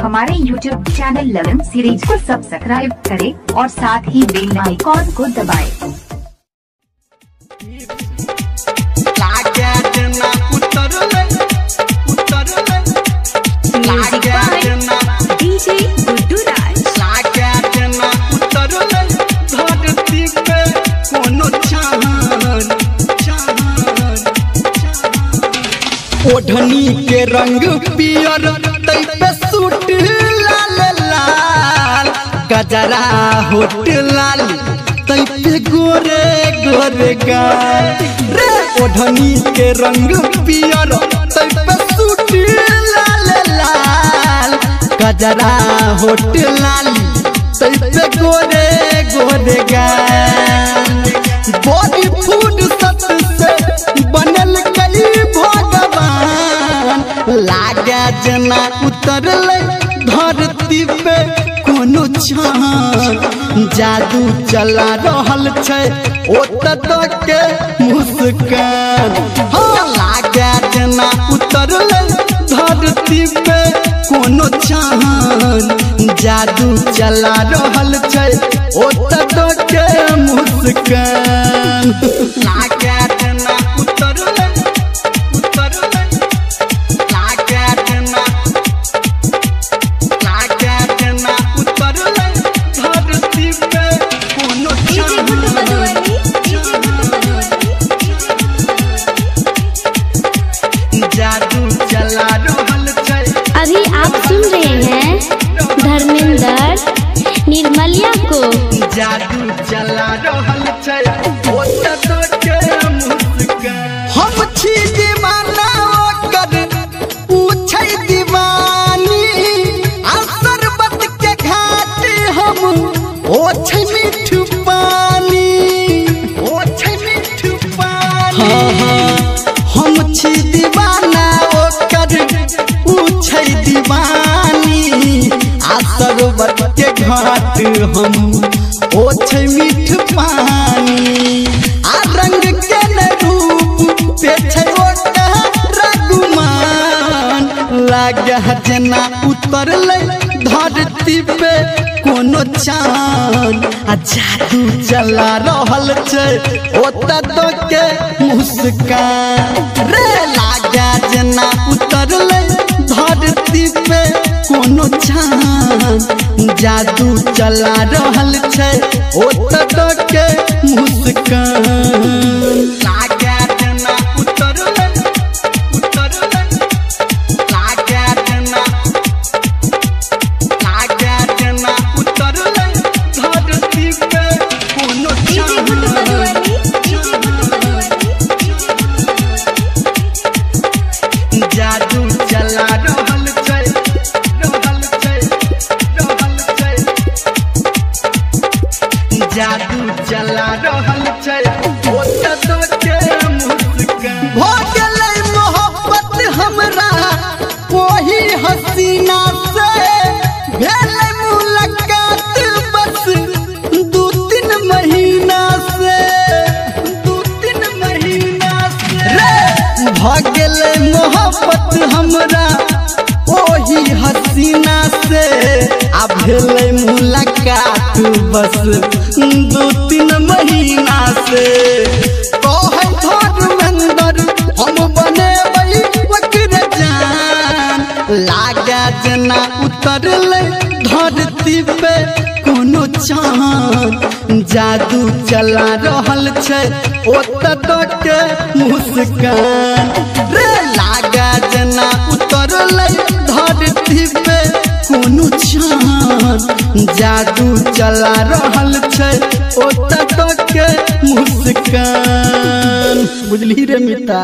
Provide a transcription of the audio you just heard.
हमारे YouTube channel लगन series को सब्सक्राइब करें और साथ ही बेल आइकॉन को दबाएं। ओढ़नी के रंग पियर तै पे सूट लाल लाल, गजरा होट लाल तै पे गोरे गोरे गाल रे। ओढ़नी के रंग पियर तै पे सूट लाल लाल, गजरा होट लाल तै पे गोरे गोरे गाल। बॉडी फूड सत से बनल कई भगवान, लागे जना उतरल धरती पे कोनो चाँद। जादू चला रहल छै ओत के मुस्कान, हाँ लागे जना उतरल धरती पे कोनो चाँद। जादू चला रहल छै ओत के मुस्कान, लागे जना उतरल अभी आप सुन रहे हैं धर्मेंद्र निर्मलिया को। जादू चला रहल छै हम छी दीवाना ओकर पूछै दीवानी। सरबत के घाट हम ओ छै मीठू पानी, ओ छै मीठू पानी। हम छी दीवाना ओकर पूछै दीवानी। सरबत के घाट हम ओ छै मीठ पानी। रंग के रूप पे छै रघुमान, लागे जना उतरल धरती पे कोनो चाँद। जादू चला रहल छै ओत के मुस्कान रे। लागे जना उतरल धरती पे कोनो चाँद। जादू चला रहल छै ओत के मुस्कान, लागे जना उतरल लागे जना उतरल धरती पे कोनो चाँद। जादू चला रहल छै जादू चला रहल छै ओत के मुस्कान। हो गेलै मोहब्बत हमरा कोही हसीना से, भेलै मुलाकात बस 2-3 महीना से, 2-3 महीना से रे। भ गेलै मोहब्बत हमरा ओही हसीना से, आ भेलै मुलाकात बस 2-3 महीना से। कहै धर्मेंद्र हम बनेबै ओकर जान, लागे जना उतरल धरती पे कोनो चाँद। जादू चला रहल छै ओत के मुस्कान रे। लागे जना उतरल धरती पे कोनो चाँद। जादू चला रहल छै ओत के मुस्कान। बुझली रे मिता।